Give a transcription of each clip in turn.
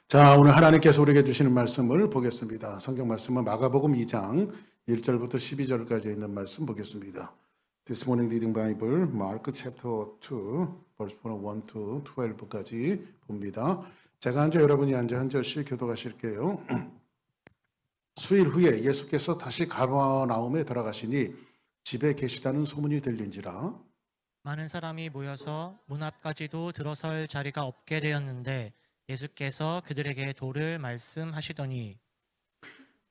자, 오늘 하나님께서 우리에게 주시는 말씀을 보겠습니다. 성경 말씀은 마가복음 2장 1절부터 12절까지 있는 말씀 보겠습니다. This morning reading Bible, Mark chapter 2, verse 1 to 12까지 봅니다. 제가 앉아 여러분이 앉아 한 절씩 교독하실게요. 수일 후에 예수께서 다시 가버나움에 들어가시니 집에 계시다는 소문이 들린지라 많은 사람이 모여서 문 앞까지도 들어설 자리가 없게 되었는데 예수께서 그들에게 도를 말씀하시더니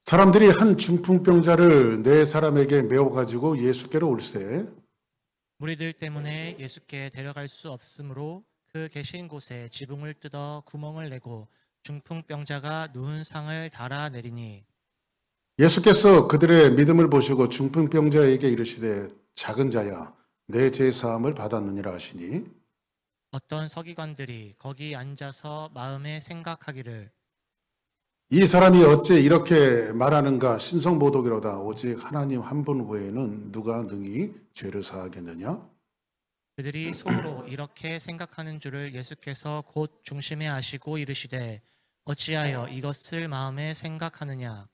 사람들이 한 중풍병자를 네 사람에게 메워가지고 예수께로 올세 무리들 때문에 예수께 데려갈 수 없으므로 그 계신 곳에 지붕을 뜯어 구멍을 내고 중풍병자가 누운 상을 달아내리니 예수께서 그들의 믿음을 보시고 중풍병자에게 이르시되 작은 자야 내 죄 사함을 받았느니라 하시니 어떤 서기관들이 거기 앉아서 마음에 생각하기를 이 사람이 어찌 이렇게 말하는가 신성모독이로다 오직 하나님 한 분 외에는 누가 능히 죄를 사하겠느냐 그들이 속으로 이렇게 생각하는 줄을 예수께서 곧 중심에 아시고 이르시되 어찌하여 이것을 마음에 생각하느냐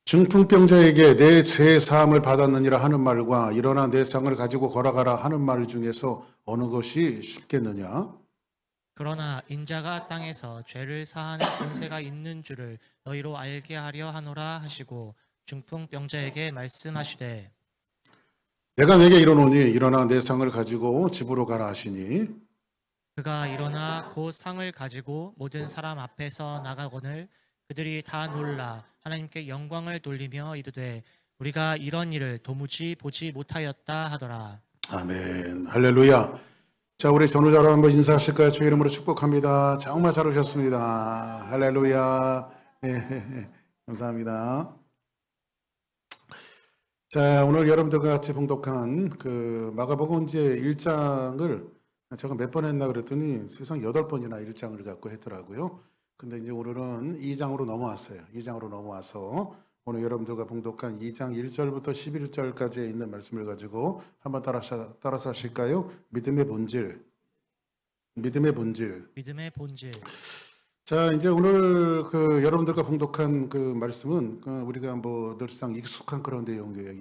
중풍병자에게 내 죄 사함을 받았느니라 하는 말과 일어나 내 상을 가지고 걸어가라 하는 말 중에서 어느 것이 쉽겠느냐 그러나 인자가 땅에서 죄를 사하는 권세가 있는 줄을 너희로 알게 하려 하노라 하시고 중풍병자에게 말씀하시되 내가 내게 이르노니 일어나 내 상을 가지고 집으로 가라 하시니 그가 일어나 곧 상을 가지고 모든 사람 앞에서 나가거늘 그들이 다 놀라 하나님께 영광을 돌리며 이르되 우리가 이런 일을 도무지 보지 못하였다 하더라. 아멘 할렐루야. 자, 우리 전우자로 한번 인사하실까요? 주의 이름으로 축복합니다. 정말 잘 오셨습니다. 할렐루야. 감사합니다. 자, 오늘 여러분들과 같이 봉독한 그 마가복음 이제 1장을 제가 몇 번 했나 그랬더니 세상 8번이나 1장을 갖고 했더라고요. 근데 이제 오늘은 2장으로 넘어왔어요. 2장으로 넘어와서 오늘 여러분들과 봉독한 2장 1절부터 11절까지 있는 말씀을 가지고 한번 따라서 하실까요? 믿음의 본질. 믿음의 본질. 믿음의 본질. 자, 이제 오늘 그 여러분들과 봉독한 그 말씀은 우리가 뭐 늘상 익숙한 그런 내용이에요.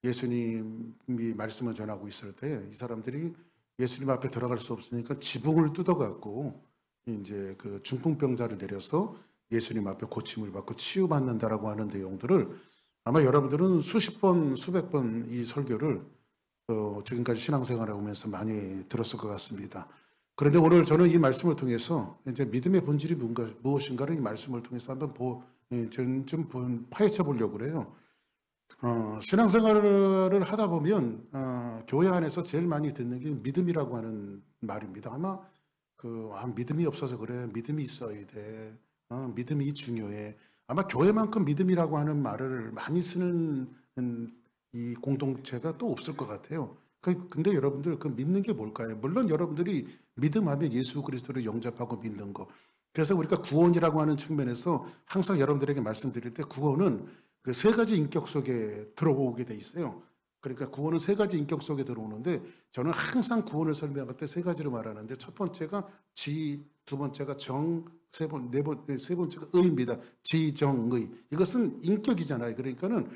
예수님이 말씀을 전하고 있을 때 이 사람들이 예수님 앞에 들어갈 수 없으니까 지붕을 뜯어갖고 이제 그 중풍병자를 내려서 예수님 앞에 고침을 받고 치유받는다라고 하는 내용들을 아마 여러분들은 수십 번, 수백 번 이 설교를 지금까지 신앙생활에 오면서 많이 들었을 것 같습니다. 그런데 오늘 저는 이 말씀을 통해서 이제 믿음의 본질이 무엇인가를 이 말씀을 통해서 한번 좀 파헤쳐 보려고 그래요. 신앙생활을 하다 보면 교회 안에서 제일 많이 듣는 게 믿음이라고 하는 말입니다. 아마 믿음이 없어서 그래. 믿음이 있어야 돼. 믿음이 중요해. 아마 교회만큼 믿음이라고 하는 말을 많이 쓰는 이 공동체가 또 없을 것 같아요. 근데 여러분들 그 믿는 게 뭘까요? 물론 여러분들이 믿음하면 예수 그리스도를 영접하고 믿는 거. 그래서 우리가 구원이라고 하는 측면에서 항상 여러분들에게 말씀드릴 때 구원은 그 세 가지 인격 속에 들어오게 돼 있어요. 그러니까 구원은 세 가지 인격 속에 들어오는데 저는 항상 구원을 설명할 때 세 가지로 말하는데 첫 번째가 지, 두 번째가 정, 세 번째가 의입니다. 지, 정, 의. 이것은 인격이잖아요. 그러니까는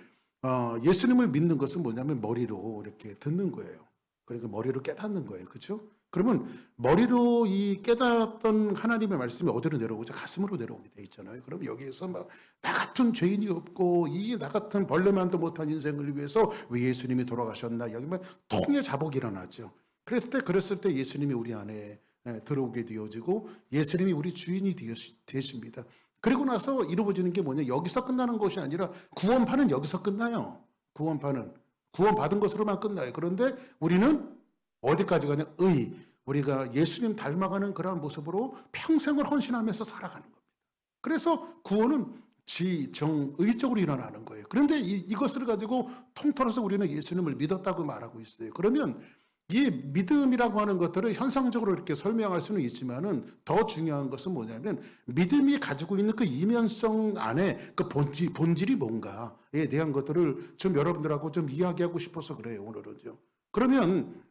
예수님을 믿는 것은 뭐냐면 머리로 이렇게 듣는 거예요. 그러니까 머리로 깨닫는 거예요. 그렇죠? 그러면 머리로 이 깨닫던 하나님의 말씀이 어디로 내려오죠? 가슴으로 내려오게 돼 있잖아요. 그럼 여기에서 막 나 같은 죄인이 없고 이 나 같은 벌레만도 못한 인생을 위해서 왜 예수님이 돌아가셨나? 여기 막 통의 자복이 일어나죠. 그랬을 때 예수님이 우리 안에 들어오게 되어지고 예수님이 우리 주인이 되십니다. 그리고 나서 이루어지는 게 뭐냐? 여기서 끝나는 것이 아니라 구원판은 여기서 끝나요. 구원판은 구원받은 것으로만 끝나요. 그런데 우리는 어디까지 가냐? 우리가 예수님 닮아가는 그런 모습으로 평생을 헌신하면서 살아가는 겁니다. 그래서 구원은 지, 정, 의적으로 일어나는 거예요. 그런데 이것을 가지고 통틀어서 우리는 예수님을 믿었다고 말하고 있어요. 그러면 이 믿음이라고 하는 것들을 현상적으로 이렇게 설명할 수는 있지만은 더 중요한 것은 뭐냐면 믿음이 가지고 있는 그 이면성 안에 그 본질이 뭔가에 대한 것들을 좀 여러분들하고 좀 이야기하고 싶어서 그래요, 오늘은요. 그러면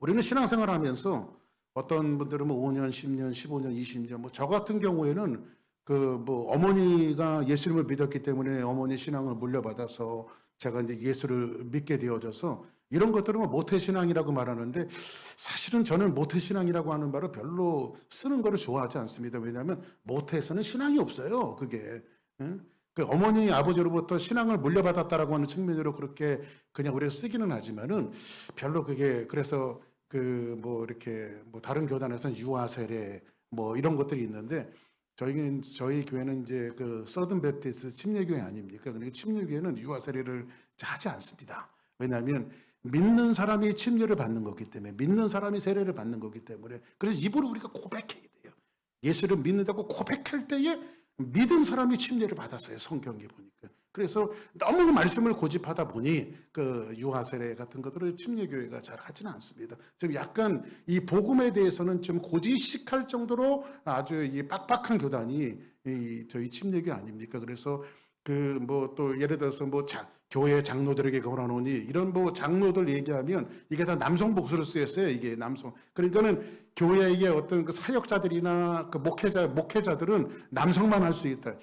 우리는 신앙생활 하면서 어떤 분들은 뭐 5년, 10년, 15년, 20년, 뭐 저 같은 경우에는 그 뭐 어머니가 예수님을 믿었기 때문에 어머니 신앙을 물려받아서 제가 이제 예수를 믿게 되어져서 이런 것들은 뭐 모태신앙이라고 말하는데 사실은 저는 모태신앙이라고 하는 말을 별로 쓰는 거를 좋아하지 않습니다. 왜냐하면 모태에서는 신앙이 없어요. 그게. 예? 그 어머니 아버지로부터 신앙을 물려받았다라고 하는 측면으로 그렇게 그냥 우리가 쓰기는 하지만은 별로 그게 그래서 그 뭐 이렇게 뭐 다른 교단에서는 유아 세례 뭐 이런 것들이 있는데 저희 교회는 이제 그 서든 베프티스트 침례교회 아닙니까? 그러니까 침례교회는 유아 세례를 하지 않습니다. 왜냐하면 믿는 사람이 침례를 받는 거기 때문에 믿는 사람이 세례를 받는 거기 때문에 그래서 입으로 우리가 고백해야 돼요. 예수를 믿는다고 고백할 때에 믿은 사람이 침례를 받았어요. 성경에 보니까. 그래서 너무 말씀을 고집하다 보니 그 유아 세례 같은 것들을 침례교회가 잘 하지는 않습니다. 좀 약간 이 복음에 대해서는 좀 고지식할 정도로 아주 이 빡빡한 교단이 이 저희 침례교회 아닙니까? 그래서 그 뭐 또 예를 들어서 뭐 교회 장로들에게 걸어놓으니 이런 뭐 장로들 얘기하면 이게 다 남성 복수로 쓰였어요. 이게 남성. 그러니까는 교회의 어떤 그 사역자들이나 그 목회자들은 남성만 할 수 있다.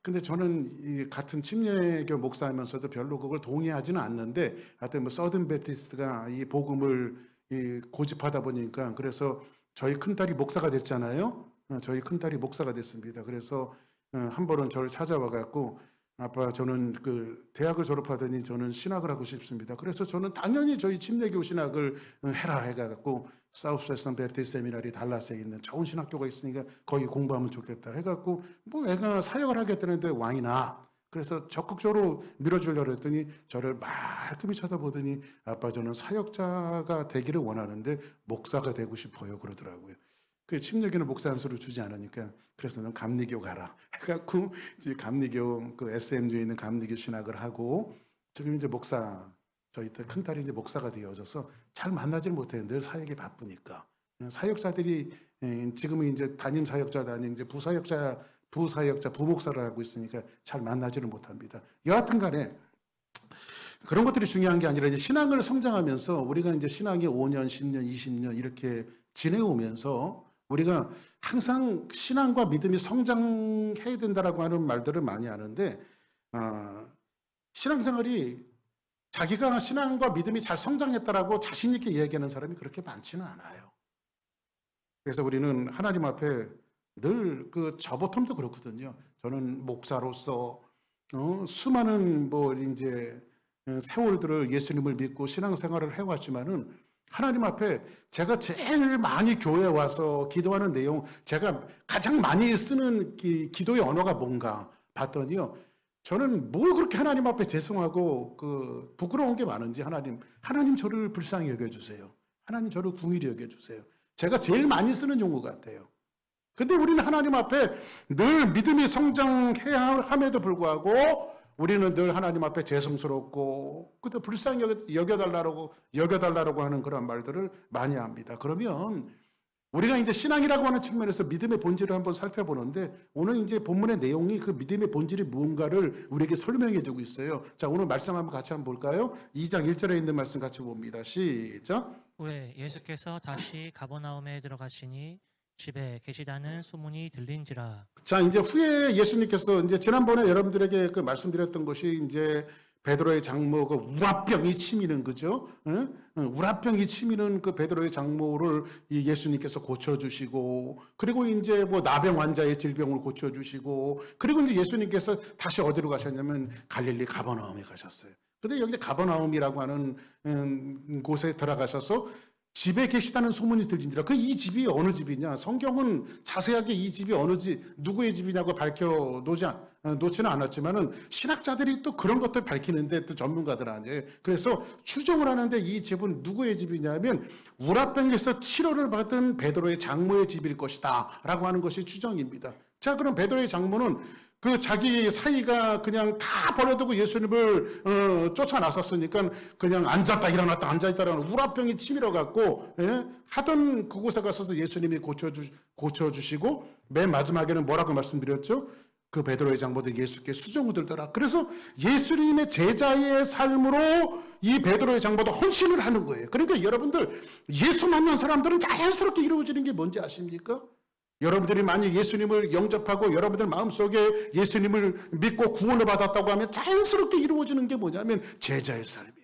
근데 저는 이 같은 침례교 목사하면서도 별로 그걸 동의하지는 않는데 하여튼 뭐 서든 베프티스트가 이 복음을 이 고집하다 보니까 그래서 저희 큰딸이 목사가 됐잖아요. 저희 큰딸이 목사가 됐습니다. 그래서 한 번은 저를 찾아와 갖고 아빠 저는 그 대학을 졸업하더니 저는 신학을 하고 싶습니다. 그래서 저는 당연히 저희 침례교 신학을 해라 해가지고 사우스웨스턴 베프티스트 세미나리 달라스에 있는 좋은 신학교가 있으니까 거기 공부하면 좋겠다 해갖고 뭐 애가 사역을 하겠다는데 왕이나 그래서 적극적으로 밀어주려고 했더니 저를 말끔히 쳐다보더니 아빠 저는 사역자가 되기를 원하는데 목사가 되고 싶어요 그러더라고요. 그 침례교는 목사 안수를 주지 않으니까 그래서 넌 감리교 가라 해갖고 이제 감리교 그 SM주에 있는 감리교 신학을 하고 지금 이제 목사 저희 큰 딸이 이제 목사가 되어져서 잘 만나질 못해요. 늘 사역에 바쁘니까 사역자들이 지금은 이제 담임 사역자도 아닌 이제 부목사를 하고 있으니까 잘 만나지를 못합니다. 여하튼간에 그런 것들이 중요한 게 아니라 이제 신앙을 성장하면서 우리가 이제 신앙이 5년, 10년, 20년 이렇게 지내오면서 우리가 항상 신앙과 믿음이 성장해야 된다라고 하는 말들을 많이 하는데 신앙생활이 자기가 신앙과 믿음이 잘 성장했다라고 자신 있게 이야기하는 사람이 그렇게 많지는 않아요. 그래서 우리는 하나님 앞에 늘 그 저보통도 그렇거든요. 저는 목사로서 수많은 뭐 이제 세월들을 예수님을 믿고 신앙생활을 해왔지만은 하나님 앞에 제가 제일 많이 교회에 와서 기도하는 내용, 제가 가장 많이 쓰는 기도의 언어가 뭔가 봤더니요. 저는 뭘 그렇게 하나님 앞에 죄송하고 그 부끄러운 게 많은지 하나님 저를 불쌍히 여겨주세요. 하나님 저를 궁일히 여겨주세요. 제가 제일 많이 쓰는 용어 같아요. 근데 우리는 하나님 앞에 늘 믿음이 성장해야 함에도 불구하고 우리는 늘 하나님 앞에 죄송스럽고 그때 불쌍히 여겨달라고 하는 그런 말들을 많이 합니다. 그러면 우리가 이제 신앙이라고 하는 측면에서 믿음의 본질을 한번 살펴보는데 오늘 이제 본문의 내용이 그 믿음의 본질이 무언가를 우리에게 설명해 주고 있어요. 자, 오늘 말씀 한번 같이 한번 볼까요? 2장 1절에 있는 말씀 같이 봅니다. 시작. 후에 예수께서 다시 가버나움에 들어가시니 집에 계시다는 소문이 들린지라. 자, 이제 후에 예수님께서 이제 지난번에 여러분들에게 그 말씀드렸던 것이 이제 베드로의 장모 그 우라병이 치미는 거죠. 우라병이 치미는 그 베드로의 장모를 이 예수님께서 고쳐주시고 그리고 이제 뭐 나병 환자의 질병을 고쳐주시고 그리고 이제 예수님께서 다시 어디로 가셨냐면 갈릴리 가버나움에 가셨어요. 근데 여기 가버나움이라고 하는 곳에 들어가셔서 집에 계시다는 소문이 들린지라. 그 이 집이 어느 집이냐? 성경은 자세하게 이 집이 어느 집, 누구의 집이냐고 놓지는 않았지만은 신학자들이 또 그런 것들 밝히는데 또 전문가들 아니에요. 그래서 추정을 하는데 이 집은 누구의 집이냐면 우라병에서 치료를 받은 베드로의 장모의 집일 것이다라고 하는 것이 추정입니다. 자, 그럼 베드로의 장모는 그 자기 사이가 그냥 다 버려두고 예수님을 쫓아나섰으니까 그냥 앉았다 일어났다 앉아있다 일어났다 우라병이 치밀어 갖고 하던 그곳에 가서서 예수님이 고쳐주시고 맨 마지막에는 뭐라고 말씀드렸죠? 그 베드로의 장보도 예수께 수종을 들더라. 그래서 예수님의 제자의 삶으로 이 베드로의 장보도 헌신을 하는 거예요. 그러니까 여러분들 예수 만난 사람들은 자연스럽게 이루어지는 게 뭔지 아십니까? 여러분들이 만약 예수님을 영접하고 여러분들 마음속에 예수님을 믿고 구원을 받았다고 하면 자연스럽게 이루어지는 게 뭐냐면 제자의 삶이에요.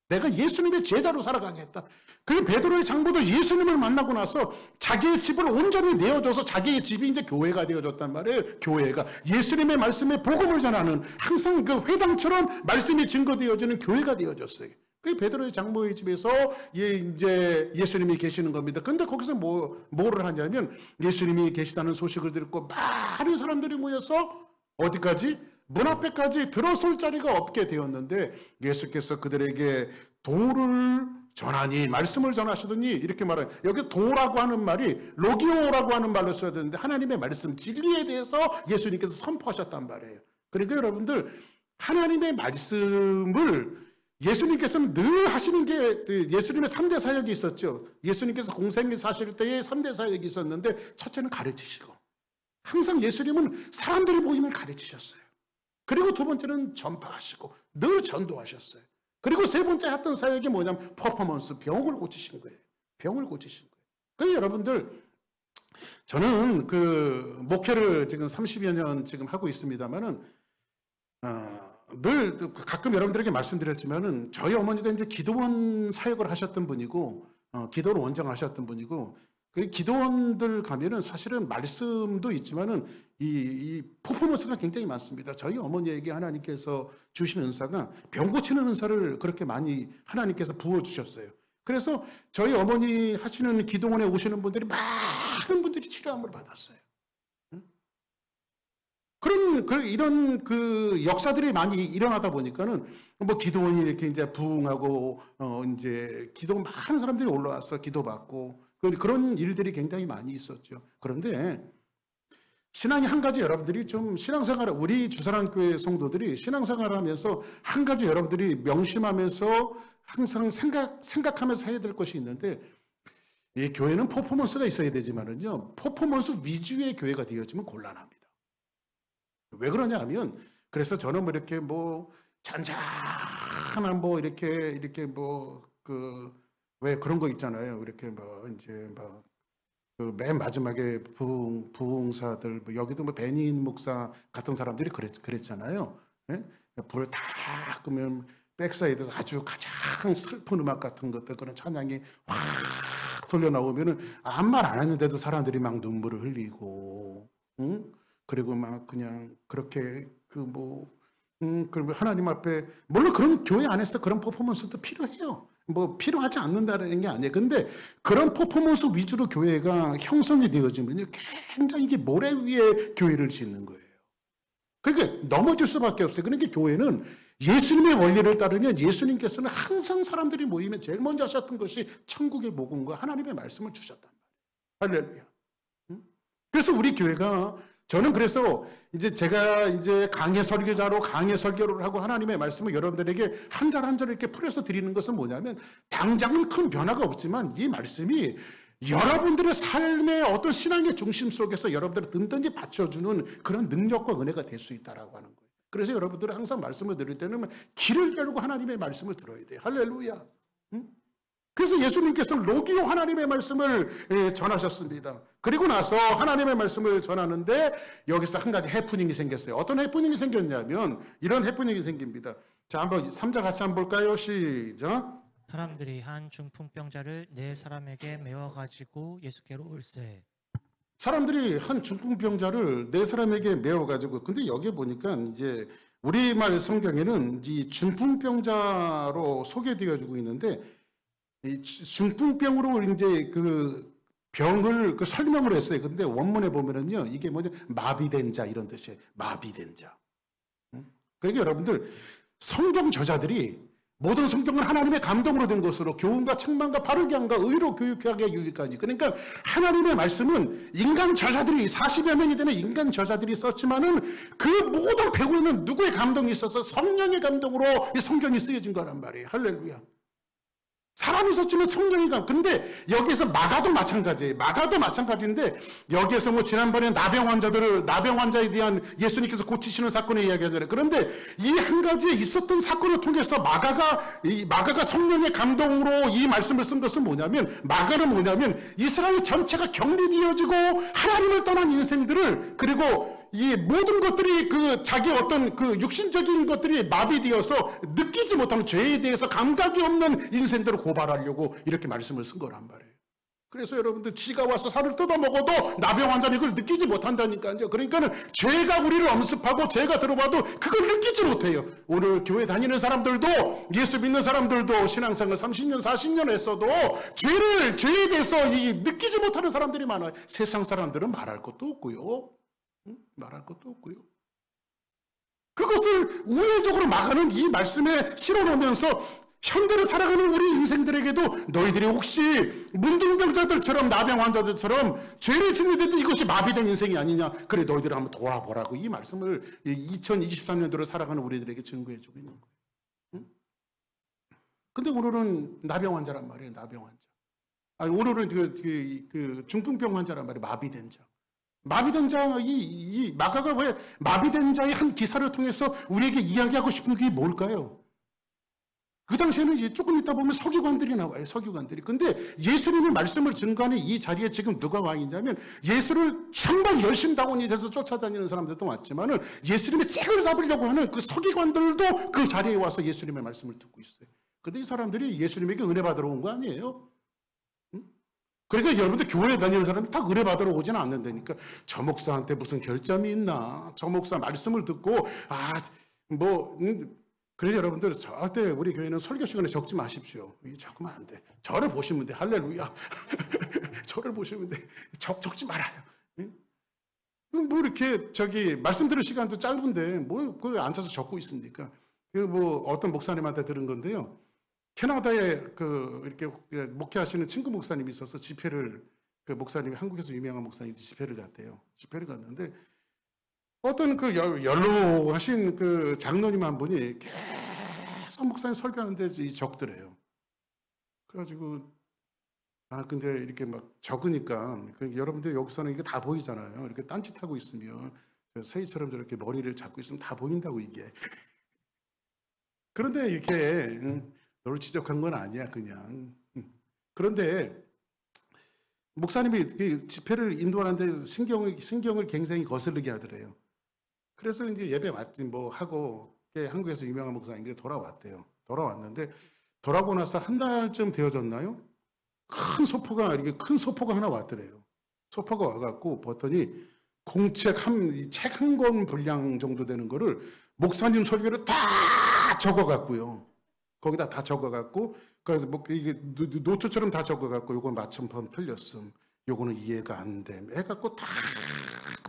내가 예수님의 제자로 살아가겠다. 그 베드로의 장보도 예수님을 만나고 나서 자기의 집을 온전히 내어줘서 자기의 집이 이제 교회가 되어졌단 말이에요. 교회가 예수님의 말씀에 복음을 전하는 항상 그 회당처럼 말씀이 증거되어지는 교회가 되어졌어요. 그 베드로의 장모의 집에서 이제 예수님이 계시는 겁니다. 근데 거기서 뭐를 하냐면 예수님이 계시다는 소식을 듣고 많은 사람들이 모여서 어디까지? 문 앞에까지 들어설 자리가 없게 되었는데 예수께서 그들에게 도를 전하니 말씀을 전하시더니 이렇게 말해요. 여기 도라고 하는 말이 로기오라고 하는 말로 써야 되는데 하나님의 말씀 진리에 대해서 예수님께서 선포하셨단 말이에요. 그러니까 여러분들 하나님의 말씀을 예수님께서는 늘 하시는 게 예수님의 3대 사역이 있었죠. 예수님께서 공생에 사실 때에 3대 사역이 있었는데 첫째는 가르치시고 항상 예수님은 사람들이 모이면 가르치셨어요. 그리고 두 번째는 전파하시고 늘 전도하셨어요. 그리고 세 번째 했던 사역이 뭐냐면 퍼포먼스, 병을 고치신 거예요. 병을 고치신 거예요. 그래서 여러분들 저는 그 목회를 지금 30여 년 지금 하고 있습니다만은 늘 가끔 여러분들에게 말씀드렸지만은 저희 어머니가 이제 기도원 사역을 하셨던 분이고 기도를 원장하셨던 분이고 그 기도원들 가면은 사실은 말씀도 있지만은 이 퍼포먼스가 굉장히 많습니다. 저희 어머니에게 하나님께서 주신 은사가 병 고치는 은사를 그렇게 많이 하나님께서 부어주셨어요. 그래서 저희 어머니 하시는 기도원에 오시는 분들이 많은 분들이 치료함을 받았어요. 이런 그 역사들이 많이 일어나다 보니까는 뭐 기도원이 이렇게 이제 부흥하고 이제 기도 많은 사람들이 올라와서 기도받고 그런 일들이 굉장히 많이 있었죠. 그런데 신앙이 한 가지 여러분들이 좀 신앙생활 우리 주사랑교회 성도들이 신앙생활을 하면서 한 가지 여러분들이 명심하면서 항상 생각하면서 해야 될 것이 있는데 이 교회는 퍼포먼스가 있어야 되지만은요 퍼포먼스 위주의 교회가 되어지면 곤란합니다. 왜 그러냐 하면 그래서 저는 뭐 이렇게 뭐 잔잔한 뭐 이렇게 뭐 왜 그런 거 있잖아요. 이렇게 뭐 이제 막 그 맨 마지막에 부흥사들 뭐 여기도 뭐 베닌 목사 같은 사람들이 그랬잖아요. 예? 불을 다 끄면 백사이드에서 아주 가장 슬픈 음악 같은 것들 그런 찬양이 확 돌려 나오면은 아무 말 안 했는데도 사람들이 막 눈물을 흘리고, 응? 그리고 막 그냥 그렇게 그리고 하나님 앞에 물론 그런 교회 안에서 그런 퍼포먼스도 필요해요. 뭐 필요하지 않는다는 게 아니에요. 근데 그런 퍼포먼스 위주로 교회가 형성이 되어지면 굉장히 이게 모래 위에 교회를 짓는 거예요. 그러니까 넘어질 수밖에 없어요. 그러니까 교회는 예수님의 원리를 따르면 예수님께서는 항상 사람들이 모이면 제일 먼저 하셨던 것이 천국의 복음과 하나님의 말씀을 주셨단 말이에요. 할렐루야. 그래서 우리 교회가 저는 그래서 이제 제가 이제 강해 설교자로 강해 설교를 하고 하나님의 말씀을 여러분들에게 한 절 한 절 이렇게 풀어서 드리는 것은 뭐냐면 당장은 큰 변화가 없지만 이 말씀이 여러분들의 삶의 어떤 신앙의 중심 속에서 여러분들을 든든히 받쳐주는 그런 능력과 은혜가 될 수 있다라고 하는 거예요. 그래서 여러분들은 항상 말씀을 들을 때는 귀를 열고 하나님의 말씀을 들어야 돼요. 할렐루야. 그래서 예수님께서 로기오 하나님의 말씀을 전하셨습니다. 그리고 나서 하나님의 말씀을 전하는데 여기서 한 가지 해프닝이 생겼어요. 어떤 해프닝이 생겼냐면 이런 해프닝이 생깁니다. 자, 한번 3절 같이 한번 볼까요? 시작. 사람들이 한 중풍병자를 네 사람에게 메워가지고 예수께로 올세. 사람들이 한 중풍병자를 네 사람에게 메워가지고 근데 여기 보니까 이제 우리말 성경에는 이 중풍병자로 소개되어지고 있는데 이 중풍병으로 이제 그 병을 설명을 했어요. 근데 원문에 보면은요, 이게 뭐냐, 마비된 자 이런 뜻이에요. 마비된 자. 그러니까 여러분들 성경 저자들이 모든 성경은 하나님의 감동으로 된 것으로 교훈과 책망과 바르게 함과 의로 교육하게 유익하지. 그러니까 하나님의 말씀은 인간 저자들이 40여 명이 되는 인간 저자들이 썼지만은 그 모든 배우는 누구의 감동이 있어서 성령의 감동으로 이 성경이 쓰여진 거란 말이에요. 할렐루야. 사람이 있었지만 성령이 가. 근데 여기서 마가도 마찬가지예요. 마가도 마찬가지인데 여기에서 뭐 지난번에 나병 환자에 대한 예수님께서 고치시는 사건을 이야기하잖아요. 그런데 이 한 가지에 있었던 사건을 통해서 마가가 성령의 감동으로 이 말씀을 쓴 것은 마가는 뭐냐면 이스라엘 전체가 격리되어지고 하나님을 떠난 인생들을, 그리고 이 모든 것들이 자기 어떤 육신적인 것들이 마비되어서 느끼지 못하는 죄에 대해서 감각이 없는 인생들을 고발하려고 이렇게 말씀을 쓴 거란 말이에요. 그래서 여러분들 쥐가 와서 살을 뜯어먹어도 나병 환자는 그걸 느끼지 못한다니까요. 그러니까는 죄가 우리를 엄습하고 죄가 들어와도 그걸 느끼지 못해요. 오늘 교회 다니는 사람들도, 예수 믿는 사람들도 신앙생활 30년 40년 했어도 죄에 대해서 느끼지 못하는 사람들이 많아요. 세상 사람들은 말할 것도 없고요. 말할 것도 없고요. 그것을 우회적으로 마가는 이 말씀에 실어놓으면서 현대를 살아가는 우리 인생들에게도 너희들이 혹시 문둥병자들처럼 나병 환자들처럼 죄를 짓는데도 이것이 마비된 인생이 아니냐, 그래 너희들을 한번 도와보라고 이 말씀을 2023년도를 살아가는 우리들에게 증거해주고 있는 거예요. 근데 오늘은 나병 환자란 말이에요. 나병 환자. 오늘은 중풍병 환자란 말이에요. 마비된 자. 마비된 자, 이 마가가 왜 마비된 자의 한 기사를 통해서 우리에게 이야기하고 싶은 게 뭘까요? 그 당시에는 이제 조금 있다 보면 서기관들이 나와요. 서기관들이. 근데 예수님의 말씀을 증거하는 이 자리에 지금 누가 와 있냐면, 예수를 정말 열심다원이 돼서 쫓아다니는 사람들도 왔지만은 예수님의 책을 잡으려고 하는 그 서기관들도 그 자리에 와서 예수님의 말씀을 듣고 있어요. 근데 이 사람들이 예수님에게 은혜 받으러 온 거 아니에요? 그러니까 여러분들 교회 다니는 사람들 다 은혜 받으러 오지는 않는다니까. 저 목사한테 무슨 결점이 있나? 저 목사 말씀을 듣고 그래서 여러분들 절대 우리 교회는 설교 시간에 적지 마십시오. 적으면 안 돼. 저를 보시면 돼. 할렐루야. 저를 보시면 돼. 적지 말아요. 뭐 이렇게 말씀 들을 시간도 짧은데 뭘 그걸 앉아서 적고 있습니까? 어떤 목사님한테 들은 건데요. 캐나다에 이렇게 목회하시는 친구 목사님이 있어서 집회를, 목사님이 한국에서 유명한 목사님이 집회를 갔대요. 집회를 갔는데 어떤 연로하신 장로님 한 분이 계속 목사님 설교하는데 적더래요. 그래가지고 근데 이렇게 막 적으니까 여러분들 여기서는 이게 다 보이잖아요. 이렇게 딴짓하고 있으면 새이처럼 저렇게 머리를 잡고 있으면 다 보인다고 이게. 그런데 이렇게 너를 지적한 건 아니야 그냥. 그런데 목사님이 집회를 인도하는데 신경을 굉장히 거슬리게 하더래요. 그래서 이제 예배 맞지 하고 한국에서 유명한 목사님이 돌아왔대요. 돌아왔는데 돌아오고 나서 한 달쯤 되어졌나요? 큰 소포가 하나 왔더래요. 소포가 와갖고 봤더니 책 한 권 분량 정도 되는 거를 목사님 설교를 다 적어갖고요. 거기다 다 적어갖고, 그래서 이게 노트처럼 다 적어갖고, 요건 맞춤법 틀렸음, 요거는 이해가 안 됨, 해갖고 다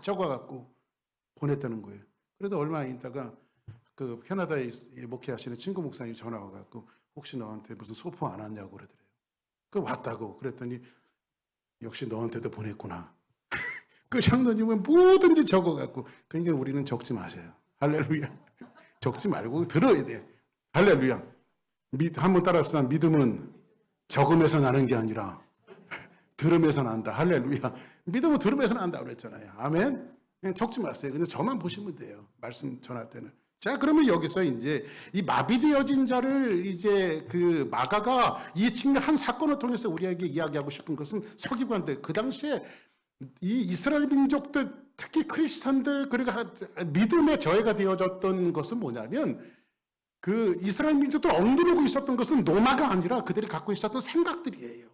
적어갖고 보냈다는 거예요. 그래도 얼마 있다가 캐나다에 목회하시는 친구 목사님이 전화 와갖고, 혹시 너한테 무슨 소포 안 왔냐고 그러더래요. 왔다고. 그랬더니 역시 너한테도 보냈구나. 그 장로님은 뭐든지 적어갖고. 그러니까 우리는 적지 마세요. 할렐루야. 적지 말고 들어야 돼. 할렐루야. 한번 따라합시다. 믿음은 적음에서 나는 게 아니라 들음에서 난다. 할렐루야. 믿음은 들음에서 난다고 그랬잖아요. 아멘. 그냥 적지 마세요. 근데 저만 보시면 돼요. 말씀 전할 때는. 자, 그러면 여기서 이제 이 마비되어진 자를 이제 마가가 이 측면 한 사건을 통해서 우리에게 이야기하고 싶은 것은 서기관들, 그 당시에 이 이스라엘 민족들, 특히 크리스찬들, 그리고 믿음의 저해가 되어졌던 것은 뭐냐면, 이스라엘 민족들 억누르고 있었던 것은 노마가 아니라 그들이 갖고 있었던 생각들이에요.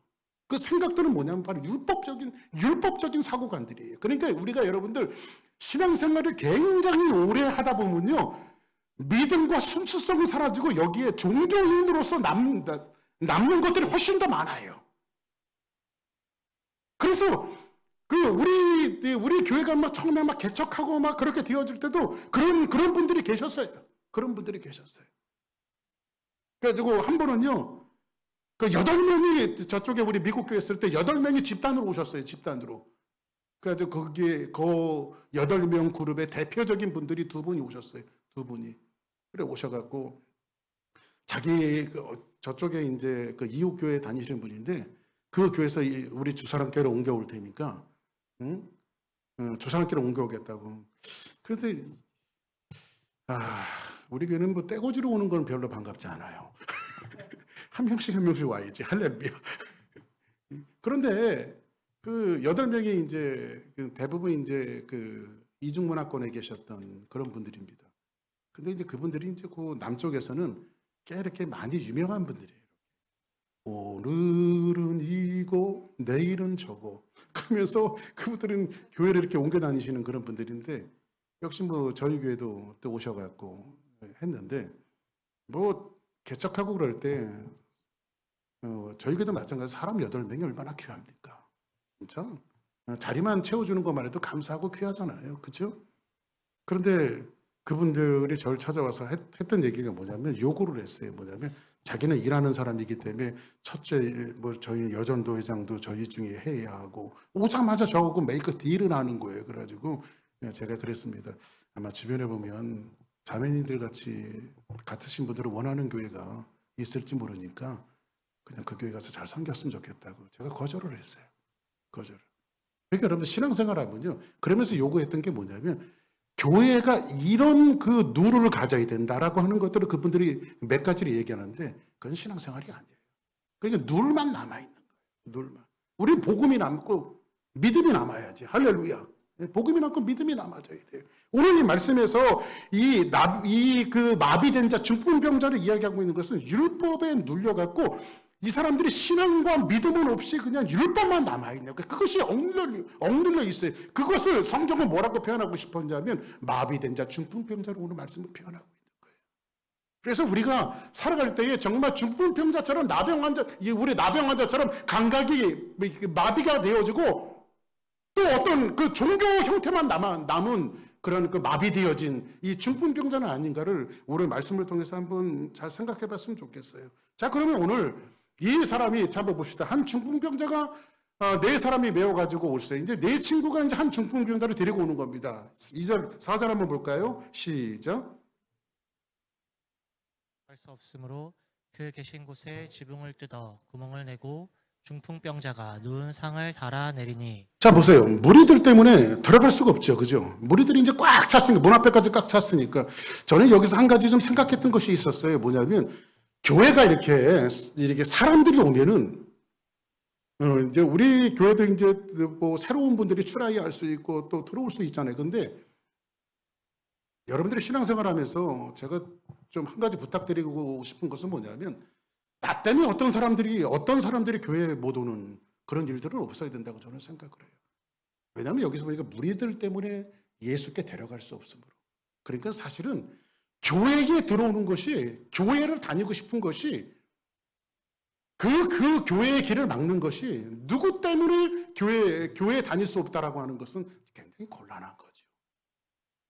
그 생각들은 뭐냐면 바로 율법적인 사고관들이에요. 그러니까 우리가 여러분들 신앙생활을 굉장히 오래 하다 보면요, 믿음과 순수성이 사라지고 여기에 종교인으로서 남는 것들이 훨씬 더 많아요. 그래서 우리 교회가 처음에 개척하고 그렇게 되어질 때도 그런 분들이 계셨어요. 그런 분들이 계셨어요. 그래가지고 한 번은요, 8명이 저쪽에 우리 미국 교회 있을 때 8명이 집단으로 오셨어요. 집단으로. 그래가지고 거기에 8명 그룹의 대표적인 분들이 2분이 오셨어요. 2분이. 그래 오셔갖고 자기 저쪽에 이제 그 이웃 교회 다니시는 분인데 그 교회에서 우리 주사랑교회로 옮겨올 테니까, 응? 주사랑교회로 옮겨오겠다고. 그런데 우리 교회는 뭐 떼고지로 오는 건 별로 반갑지 않아요. 한 명씩 와야지. 할렐루야. 그런데 그 8명이 이제 대부분 이제 그 이중문화권에 계셨던 그런 분들입니다. 근데 이제 그분들이 이제 그 남쪽에서는 꽤 이렇게 많이 유명한 분들이에요. 오늘은 이고 내일은 저고 그러면서 그분들은 교회를 이렇게 옮겨 다니시는 그런 분들인데, 역시 뭐 저희 교회도 또 오셔갖고 했는데, 뭐 개척하고 그럴 때 저희 교회도 마찬가지로 사람 8명이 얼마나 귀합니까? 진짜 자리만 채워주는 것만 해도 감사하고 귀하잖아요. 그렇죠? 그런데 그분들이 저를 찾아와서 했던 얘기가 뭐냐면, 요구를 했어요. 뭐냐면 자기는 일하는 사람이기 때문에 첫째 뭐 저희 여전도 회장도 저희 중에 해야 하고, 오자마자 저하고 메이크 딜을 하는 거예요. 그래가지고 제가 그랬습니다. 아마 주변에 보면 자매님들 같으신 분들을 원하는 교회가 있을지 모르니까 그냥 그 교회 가서 잘 섬겼으면 좋겠다고 제가 거절을 했어요. 거절을. 그러니까 여러분들 신앙생활하면요, 그러면서 요구했던 게 뭐냐면, 교회가 이런 그 누르를 가져야 된다라고 하는 것들을 그분들이 몇 가지를 얘기하는데, 그건 신앙생활이 아니에요. 그러니까 눌만 남아있는 거예요. 눌만. 우리는 복음이 남고 믿음이 남아야지. 할렐루야. 복음이 남고 믿음이 남아져야 돼요. 오늘 이 말씀에서 그 마비된 자, 중풍병자를 이야기하고 있는 것은 율법에 눌려갖고 이 사람들이 신앙과 믿음은 없이 그냥 율법만 남아있네요. 그것이 억눌려 있어요. 그것을 성경은 뭐라고 표현하고 싶었냐면, 마비된 자, 중풍병자로 오늘 말씀을 표현하고 있는 거예요. 그래서 우리가 살아갈 때에 정말 중풍병자처럼 우리 나병 환자처럼 감각이 마비가 되어지고, 또 어떤 그 종교 형태만 남은 그런 그 마비되어진 이 중풍병자는 아닌가를 오늘 말씀을 통해서 한번 잘 생각해 봤으면 좋겠어요. 자, 그러면 오늘 이 사람이 잡아봅시다. 한 중풍병자가 4사람이 메워가지고 올세. 이제 4친구가 이제 한 중풍병자를 데리고 오는 겁니다. 2절, 4절 한번 볼까요? 시작. 할 수 없으므로 그 계신 곳에 지붕을 뜯어 구멍을 내고 중풍병자가 누운 상을 달아내리니. 자, 보세요. 무리들 때문에 들어갈 수가 없죠. 그죠? 무리들이 이제 꽉 찼으니까, 문 앞에까지 꽉 찼으니까. 저는 여기서 한 가지 좀 생각했던 것이 있었어요. 뭐냐면, 교회가 이렇게 사람들이 오면은, 이제 우리 교회도 이제 뭐 새로운 분들이 출하할 수 있고 또 들어올 수 있잖아요. 근데 여러분들이 신앙생활 하면서 제가 좀 한 가지 부탁드리고 싶은 것은 뭐냐면, 나 때문에 어떤 사람들이 교회에 못 오는 그런 일들은 없어야 된다고 저는 생각을 해요. 왜냐하면 여기서 보니까 무리들 때문에 예수께 데려갈 수 없으므로. 그러니까 사실은 교회에 들어오는 것이, 교회를 다니고 싶은 것이, 그 교회의 길을 막는 것이, 누구 때문에 교회에 다닐 수 없다라고 하는 것은 굉장히 곤란한 거죠.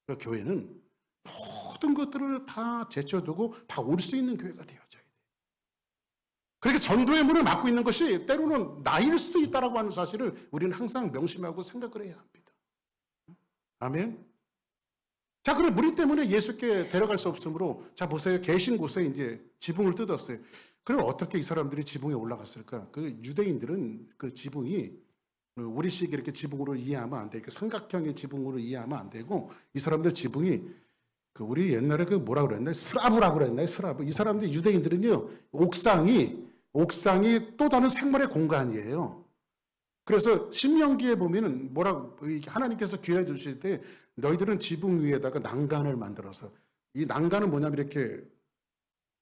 그러니까 교회는 모든 것들을 다 제쳐두고 다 올 수 있는 교회가 되어져야 돼요. 그러니까 전도의 문을 막고 있는 것이 때로는 나일 수도 있다라고 하는 사실을 우리는 항상 명심하고 생각을 해야 합니다. 아멘. 자, 그래 무리 때문에 예수께 데려갈 수 없으므로, 자 보세요. 계신 곳에 이제 지붕을 뜯었어요. 그럼 어떻게 이 사람들이 지붕에 올라갔을까? 그 유대인들은 그 지붕이 우리식 이렇게 지붕으로 이해하면 안 돼. 삼각형의 지붕으로 이해하면 안 되고, 이 사람들 지붕이 그 우리 옛날에 그 뭐라 그랬나요? 스라브라고 그랬나요? 스라브. 이 사람들 유대인들은요, 옥상이 또 다른 생물의 공간이에요. 그래서 신명기에 보면은 하나님께서 기회 주실 때 너희들은 지붕 위에다가 난간을 만들어서, 이 난간은 뭐냐면 이렇게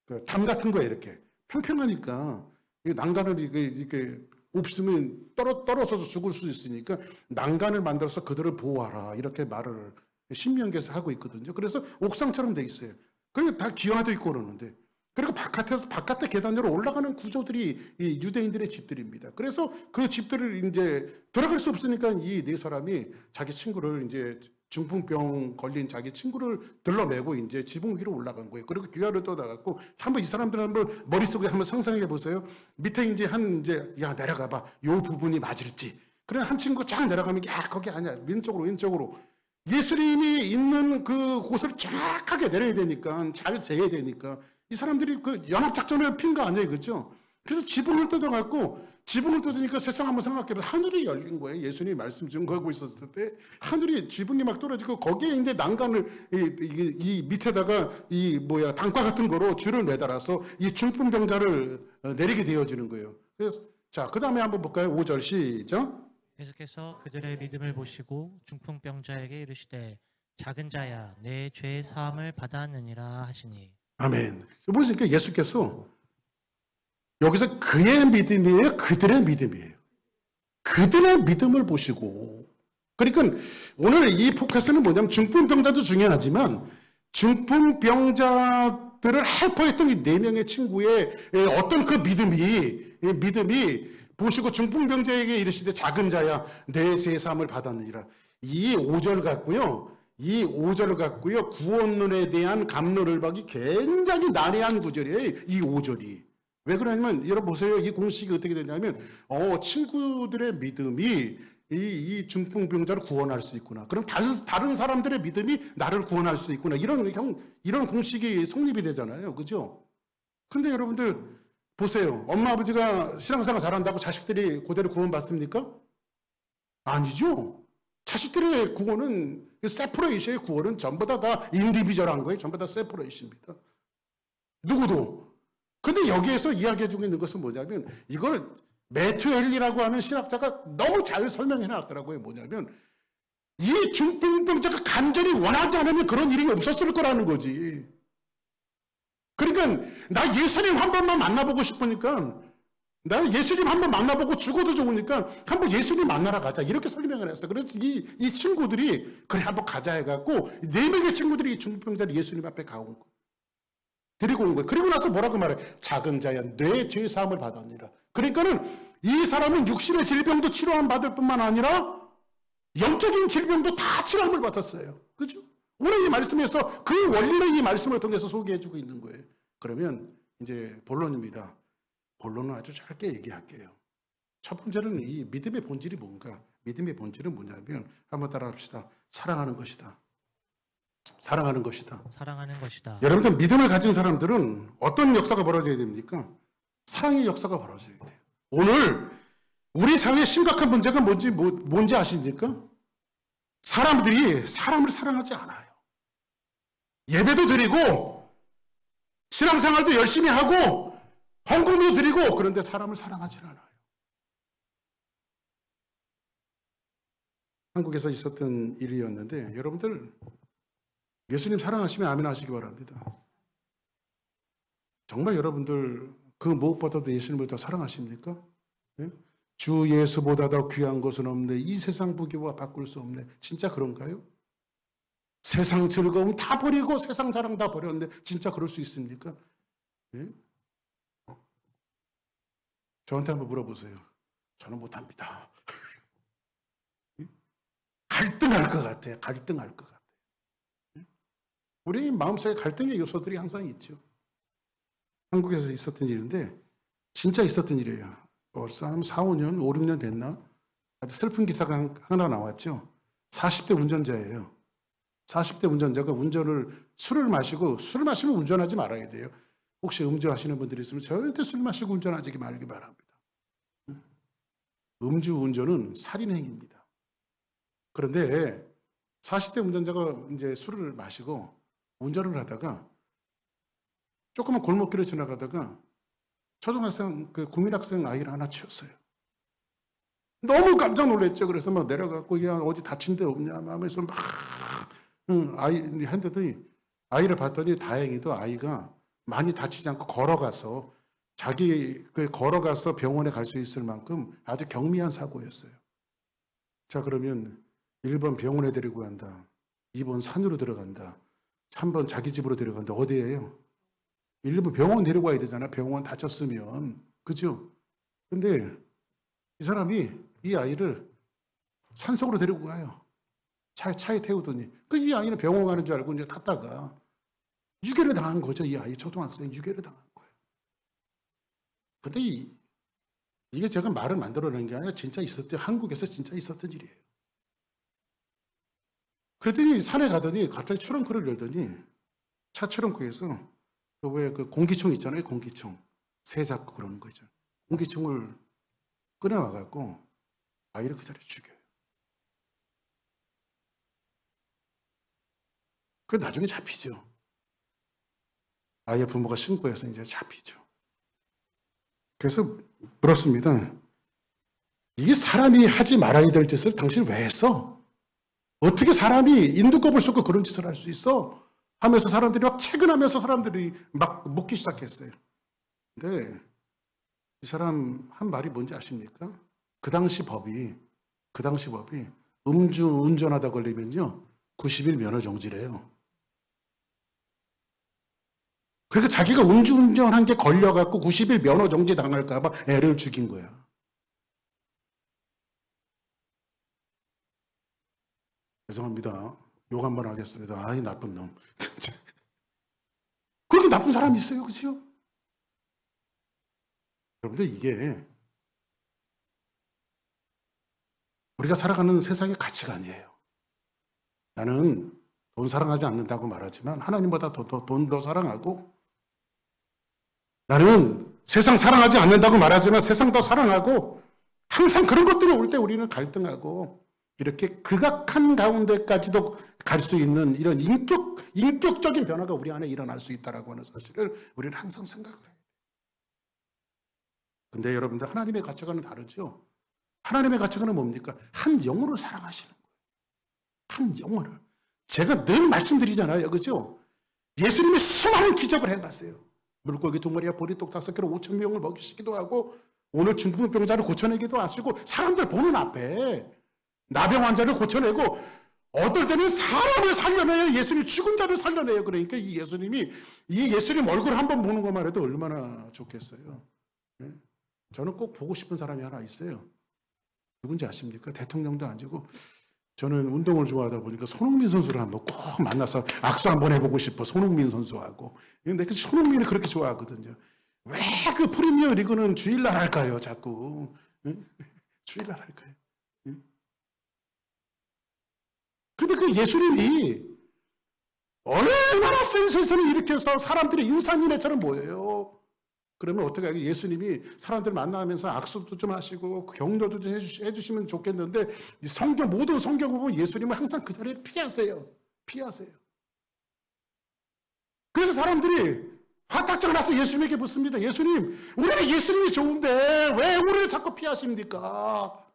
그 담 같은 거에 이렇게 평평하니까 이 난간을 이렇게 없으면 떨어져서 죽을 수 있으니까 난간을 만들어서 그들을 보호하라, 이렇게 말을 신명기에서 하고 있거든요. 그래서 옥상처럼 돼 있어요. 그리고 다 기와도 있고 그러는데, 그리고 바깥에 계단으로 올라가는 구조들이 이 유대인들의 집들입니다. 그래서 그 집들을 이제 들어갈 수 없으니까 이 4사람이 자기 친구를, 이제 중풍병 걸린 자기 친구를 들러매고 이제 지붕 위로 올라간 거예요. 그리고 귀하를 떠나갔고, 한번 이 사람들 한번 머릿속에 한번 상상해 보세요. 밑에 이제 야 내려가봐, 요 부분이 맞을지. 그래 한 친구 쫙 내려가면, 야 거기 아니야, 왼쪽으로 예수님이 있는 그 곳을 정확하게 내려야 되니까, 잘 재야 되니까 이 사람들이 그 연합작전을 핀 거 아니에요, 그렇죠? 그래서 지붕을 뜯어갖고, 지붕을 뜯으니까 세상 한번 생각해보면 하늘이 열린 거예요. 예수님이 말씀 증거하고 있었을 때 하늘이 지붕이 막 떨어지고 거기에 이제 난간을 이 밑에다가 단과 같은 거로 줄을 매달아서 이 중풍병자를 내리게 되어지는 거예요. 그래서 자, 그 다음에 한번 볼까요? 5절 시작. 예수께서 그들의 믿음을 보시고 중풍병자에게 이르시되 작은 자야 내 죄의 사함을 받았느니라 하시니. 아멘. 보시니까 예수께서 여기서 그의 믿음이에요? 그들의 믿음이에요? 그들의 믿음을 보시고. 그러니까 오늘 이 포커스는 뭐냐면 중풍병자도 중요하지만 중풍병자들을 헬퍼했던 이 4명의 친구의 어떤 그 믿음이 보시고 중풍병자에게 이르시되 작은 자야 내 죄의 사함을 받았느니라. 이 5절 같고요. 이 5절 갖고요. 구원론에 대한 갑론을박이 굉장히 난해한 구절이에요. 이 5절이. 왜 그러냐면 여러분 보세요. 이 공식이 어떻게 되냐면 친구들의 믿음이 이 중풍병자를 구원할 수 있구나. 그럼 다른 사람들의 믿음이 나를 구원할 수 있구나. 이런 공식이 성립이 되잖아요. 그죠? 근데 여러분들 보세요. 엄마 아버지가 신앙생활 잘한다고 자식들이 그대로 구원받습니까? 아니죠. 자식들의 구원은 세퍼레이션의 구원은 전부 다 인디비주얼한 거예요. 전부 다 세퍼레이션입니다. 누구도. 근데 여기에서 이야기해주고 있는 것은 뭐냐면 이걸 매튜 헨리라고 하는 신학자가 너무 잘 설명해 놨더라고요. 뭐냐면 이 중풍병자가 간절히 원하지 않으면 그런 일이 없었을 거라는 거지. 그러니까 나 예수님 한 번만 만나보고 싶으니까 나 예수님 한 번 만나보고 죽어도 좋으니까 한번 예수님 만나러 가자 이렇게 설명을 했어. 그래서 이 친구들이 그래 한번 가자 해갖고 4명의 친구들이 중풍병자를 예수님 앞에 가온 거예요. 데리고 온 거예요. 그리고 나서 뭐라고 말해? 작은 자야 내 죄 사함을 받았느니라. 그러니까는 이 사람은 육신의 질병도 치료함 받을 뿐만 아니라 영적인 질병도 다 치료함을 받았어요. 그죠? 오늘 이 말씀에서 그 원리를 이 말씀을 통해서 소개해주고 있는 거예요. 그러면 이제 본론입니다. 본론은 아주 짧게 얘기할게요. 첫 번째는 이 믿음의 본질이 뭔가? 믿음의 본질은 뭐냐면 한번 따라합시다. 사랑하는 것이다. 사랑하는 것이다. 사랑하는 것이다. 여러분들 믿음을 가진 사람들은 어떤 역사가 벌어져야 됩니까? 사랑의 역사가 벌어져야 돼요. 오늘 우리 사회의 심각한 문제가 뭔지 아십니까? 사람들이 사람을 사랑하지 않아요. 예배도 드리고 신앙생활도 열심히 하고 헌금도 드리고 그런데 사람을 사랑하지 않아요. 한국에서 있었던 일이었는데 여러분들 예수님 사랑하시면 아멘 하시기 바랍니다. 정말 여러분들 그 무엇보다도 예수님을 더 사랑하십니까? 네? 주 예수보다 더 귀한 것은 없네. 이 세상 부귀와 바꿀 수 없네. 진짜 그런가요? 세상 즐거움 다 버리고 세상 자랑 다 버렸는데 진짜 그럴 수 있습니까? 네? 저한테 한번 물어보세요. 저는 못합니다. 갈등할 것 같아요. 갈등할 것 같아요. 우리 마음속에 갈등의 요소들이 항상 있죠. 한국에서 있었던 일인데 진짜 있었던 일이에요. 벌써 한 4, 5년, 5, 6년 됐나? 아주 슬픈 기사가 하나 나왔죠. 40대 운전자예요. 40대 운전자가 술을 마시면 운전하지 말아야 돼요. 혹시 음주하시는 분들이 있으면 절대 술 마시고 운전하지 말기 바랍니다. 음주운전은 살인행위입니다. 그런데 40대 운전자가 이제 술을 마시고 운전을 하다가 조그만 골목길을 지나가다가 초등학생, 국민학생 아이를 하나 치웠어요. 너무 깜짝 놀랐죠. 그래서 막 내려가고 야 어디 다친 데 없냐 하면서 막 했더니 아이를 봤더니 다행히도 아이가 많이 다치지 않고 걸어가서 걸어가서 병원에 갈 수 있을 만큼 아주 경미한 사고였어요. 자, 그러면 1번 병원에 데리고 간다. 2번 산으로 들어간다. 3번 자기 집으로 데려간다. 어디예요? 1번 병원 데리고 와야 되잖아. 병원 다쳤으면. 그죠? 근데 이 사람이 이 아이를 산속으로 데리고 가요. 차에 태우더니. 이 아이는 병원 가는 줄 알고 이제 탔다가 유괴를 당한 거죠. 이 아이 초등학생 유괴를 당한 거예요. 근데 이게 제가 말을 만들어낸 게 아니라 진짜 한국에서 진짜 있었던 일이에요. 그랬더니 산에 가더니 갑자기 트렁크를 열더니 차 트렁크에서 왜 그 공기총 있잖아요. 공기총. 새 잡고 그러는 거 있잖아요. 공기총을 꺼내와갖고 아이를 그 자리에 죽여요. 그 나중에 잡히죠. 아이의 부모가 신고해서 이제 잡히죠. 그래서 그렇습니다. 이게 사람이 하지 말아야 될 짓을 당신 왜 했어? 어떻게 사람이 인두껍을 쏟고 그런 짓을 할 수 있어? 하면서 사람들이 막 채근하면서 사람들이 막 묻기 시작했어요. 근데 이 사람 한 말이 뭔지 아십니까? 그 당시 법이 음주 운전하다 걸리면요 90일 면허 정지래요. 그러니까 자기가 음주운전한 게 걸려갖고 90일 면허 정지 당할까봐 애를 죽인 거야. 죄송합니다. 욕 한번 하겠습니다. 아이 나쁜 놈. 그렇게 나쁜 사람이 있어요, 그렇죠? 여러분들 이게 우리가 살아가는 세상의 가치관이에요. 나는 돈 사랑하지 않는다고 말하지만 하나님보다 돈 더 사랑하고, 나는 세상 사랑하지 않는다고 말하지만 세상 더 사랑하고, 항상 그런 것들이 올 때 우리는 갈등하고 이렇게 극악한 가운데까지도 갈 수 있는 이런 인격적인 변화가 우리 안에 일어날 수 있다라고 하는 사실을 우리는 항상 생각을 해요. 근데 여러분들 하나님의 가치관은 다르죠. 하나님의 가치관은 뭡니까? 한 영혼을 사랑하시는 거예요. 한 영혼을. 제가 늘 말씀드리잖아요. 그죠? 예수님이 수많은 기적을 해갔어요. 물고기 2마리와 보리 떡 5개로 5천 명을 먹이시기도 하고, 오늘 중풍병자를 고쳐내기도 하시고, 사람들 보는 앞에 나병 환자를 고쳐내고, 어떨 때는 사람을 살려내요. 예수님 죽은 자를 살려내요. 그러니까 이 예수님 얼굴 한번 보는 것만 해도 얼마나 좋겠어요. 네? 저는 꼭 보고 싶은 사람이 하나 있어요. 누군지 아십니까? 대통령도 아니고, 저는 운동을 좋아하다 보니까 손흥민 선수를 한번 꼭 만나서 악수 한번 해보고 싶어. 손흥민 선수하고. 근데 그 손흥민을 그렇게 좋아하거든요. 왜 그 프리미어 리그는 주일날 할까요? 자꾸. 응? 주일날 할까요? 응? 근데 그 예수님이 얼마나 센 세상을 일으켜서 사람들이 인산인해처럼 모여요. 그러면 어떻게 하겠어요? 예수님이 사람들 만나면서 악수도 좀 하시고 격려도 좀 해주시면 좋겠는데, 모든 성경을 보면 예수님은 항상 그 자리를 피하세요. 그래서 사람들이 화딱지가 나서 예수님에게 묻습니다. 예수님, 우리는 예수님이 좋은데 왜 우리를 자꾸 피하십니까?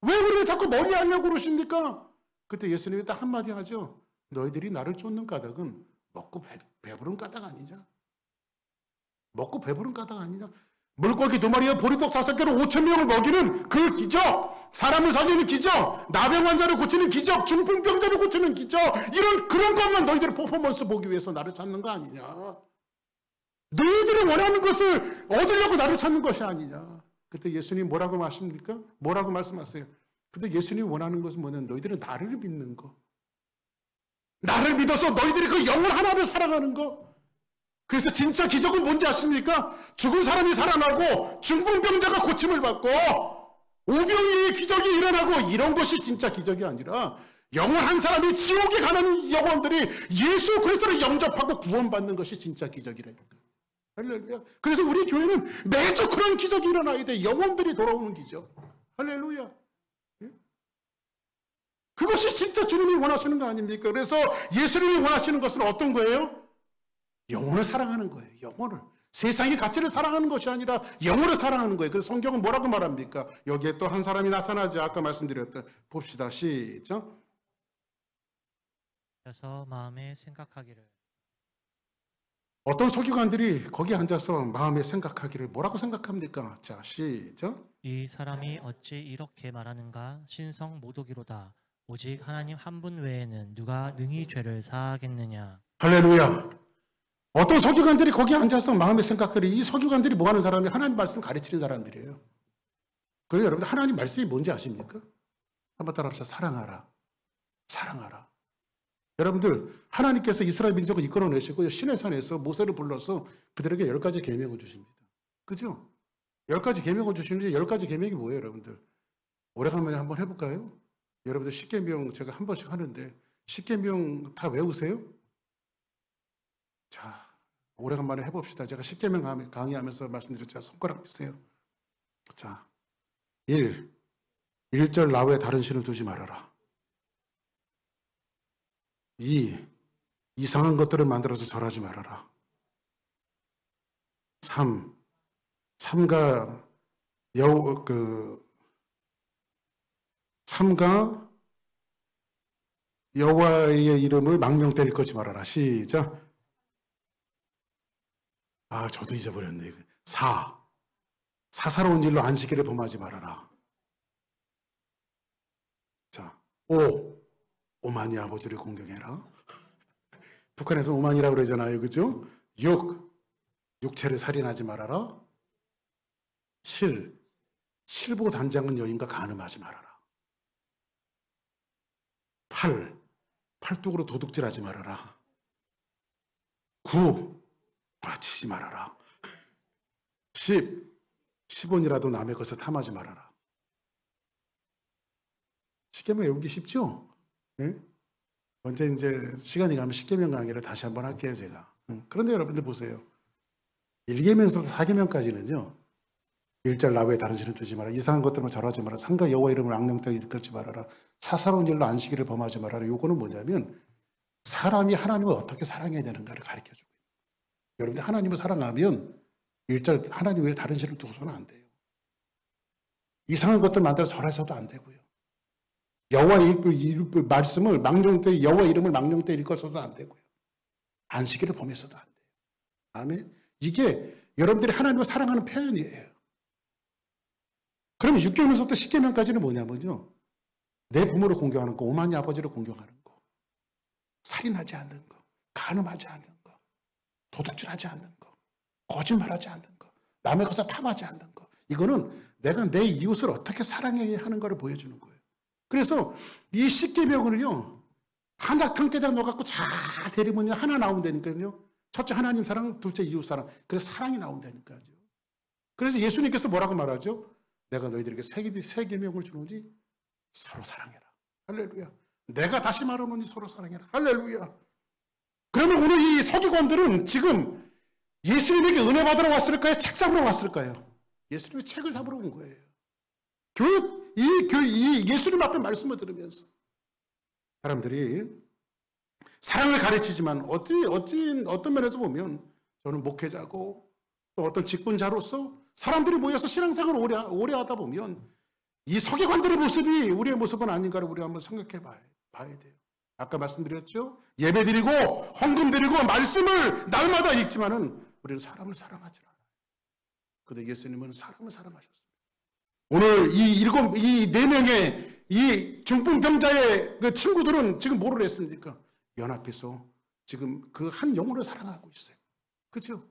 왜 우리를 자꾸 멀리하려고 그러십니까? 그때 예수님이 딱 한마디 하죠. 너희들이 나를 쫓는 까닭은 먹고 배부른 까닭 아니냐? 먹고 배부른 까닭 아니냐? 물고기 2마리와 보리떡 5개로 5천 명을 먹이는 그 기적, 사람을 살리는 기적, 나병 환자를 고치는 기적, 중풍병자를 고치는 기적, 그런 것만 너희들의 퍼포먼스 보기 위해서 나를 찾는 거 아니냐? 너희들이 원하는 것을 얻으려고 나를 찾는 것이 아니냐? 그때 예수님 뭐라고 말씀합니까? 뭐라고 말씀하세요? 근데 예수님이 원하는 것은 뭐냐면 너희들은 나를 믿는 거. 나를 믿어서 너희들이 그 영혼 하나를 사랑하는 거. 그래서 진짜 기적은 뭔지 아십니까? 죽은 사람이 살아나고 중풍병자가 고침을 받고 오병이의 기적이 일어나고, 이런 것이 진짜 기적이 아니라 영혼 한 사람이 지옥에 가는 영혼들이 예수 그리스도를 영접하고 구원받는 것이 진짜 기적이라니까. 할렐루야. 그래서 우리 교회는 매주 그런 기적이 일어나야 돼. 영혼들이 돌아오는 기적. 할렐루야. 그것이 진짜 주님이 원하시는 거 아닙니까? 그래서 예수님이 원하시는 것은 어떤 거예요? 영혼을 사랑하는 거예요. 영혼을. 세상의 가치를 사랑하는 것이 아니라 영혼을 사랑하는 거예요. 그래서 성경은 뭐라고 말합니까? 여기에 또 한 사람이 나타나죠. 아까 말씀드렸던. 봅시다. 시작. 그래서 마음에 생각하기를. 어떤 서기관들이 거기 앉아서 마음에 생각하기를 뭐라고 생각합니까? 자, 시작. 이 사람이 어찌 이렇게 말하는가? 신성 모독이로다. 오직 하나님 한 분 외에는 누가 능히 죄를 사하겠느냐. 할렐루야. 어떤 서기관들이 거기 앉아서 마음에 생각하기를, 이 서기관들이 뭐 하는 사람이 하나님 말씀을 가르치는 사람들이에요. 그래서 여러분들 하나님 말씀이 뭔지 아십니까? 한번 따라합시다. 사랑하라. 사랑하라. 여러분들 하나님께서 이스라엘 민족을 이끌어내시고 시내산에서 모세를 불러서 그들에게 10가지 계명을 주십니다. 그죠? 10가지 계명을 주시는데 10가지 계명이 뭐예요, 여러분들? 오래간만에 한번 해볼까요? 여러분들 10계명 제가 한 번씩 하는데 10계명 다 외우세요? 자, 오래간만에 해봅시다. 제가 십계명 강의하면서 말씀드렸죠. 손가락 주세요. 자, 1절 나 외에 다른 신을 두지 말아라. 2, 이상한 것들을 만들어서 절하지 말아라. 3가 여호와의 이름을 망령되이 걸지 말아라. 시작. 아, 저도 잊어버렸네. 4, 사사로운 일로 안식일을 범하지 말아라. 자, 5, 오만이 아버지를 공경해라. 북한에서 오만이라고 그러잖아요. 그죠? 6, 육체를 살인하지 말아라. 7, 칠보 단장은 여인과 간음하지 말아라. 8, 팔뚝으로 도둑질하지 말아라. 9, 구라치지 말아라. 10, 10원이라도 남의 것을 탐하지 말아라. 십계명 외우기 쉽죠? 네? 언제 이제 시간이 가면 십계명 강의를 다시 한번 할게요, 제가. 그런데 여러분들 보세요. 1계명에서 4계명까지는요. 1절 나 외에 다른 신을 두지 마라. 이상한 것들만 절하지 마라. 상가 여호와 이름을 악령되이 일컫지 말아라. 사사로운 일로 안식일을 범하지 말아라. 요거는 뭐냐면 사람이 하나님을 어떻게 사랑해야 되는가를 가르쳐주고 있어요. 여러분들 하나님을 사랑하면 1절 하나님 외에 다른 신을 두고서는 안 돼요. 이상한 것들 만들어서 절해서도 안 되고요. 여호와의 말씀을 망령되이 여호와 이름을 망령되이 일컫어서도 안 되고요. 안식일을 범해서도 안 돼요. 아멘. 이게 여러분들이 하나님을 사랑하는 표현이에요. 그럼 6계명에서부터 10계명까지는 뭐냐면요. 내 부모를 공경하는 거, 오만이 아버지를 공경하는 거, 살인하지 않는 거, 간음하지 않는 거, 도둑질하지 않는 거, 거짓말하지 않는 거, 남의 것을 탐하지 않는 거. 이거는 내가 내 이웃을 어떻게 사랑해야 하는 거를 보여주는 거예요. 그래서 이 10계명은요. 하나 큰 깨닫 넣어갖고 잘 데리면 하나 나온다니까요. 첫째 하나님 사랑, 둘째 이웃 사랑. 그래서 사랑이 나온다니까요. 그래서 예수님께서 뭐라고 말하죠? 내가 너희들에게 새 계명을 주노니 서로 사랑해라. 할렐루야. 내가 다시 말하노니 서로 사랑해라. 할렐루야. 그러면 오늘 이 서기관들은 지금 예수님에게 은혜 받으러 왔을까요? 책 잡으러 왔을까요? 예수님의 책을 잡으러 온 거예요. 이 예수님 앞에 말씀을 들으면서 사람들이 사랑을 가르치지만 어떤 면에서 보면 저는 목회자고 또 어떤 직분자로서 사람들이 모여서 신앙생활을 오래 하다 보면 이 서기관들의 모습이 우리의 모습은 아닌가를 우리가 한번 생각해 봐야 돼요. 아까 말씀드렸죠? 예배 드리고 헌금 드리고 말씀을 날마다 읽지만은 우리는 사람을 사랑하지 않아요. 그런데 예수님은 사람을 사랑하셨습니다. 오늘 이 4명의 이 중풍병자의 그 친구들은 지금 뭐를 했습니까? 연합해서 지금 그 한 영혼을 사랑하고 있어요. 그렇죠?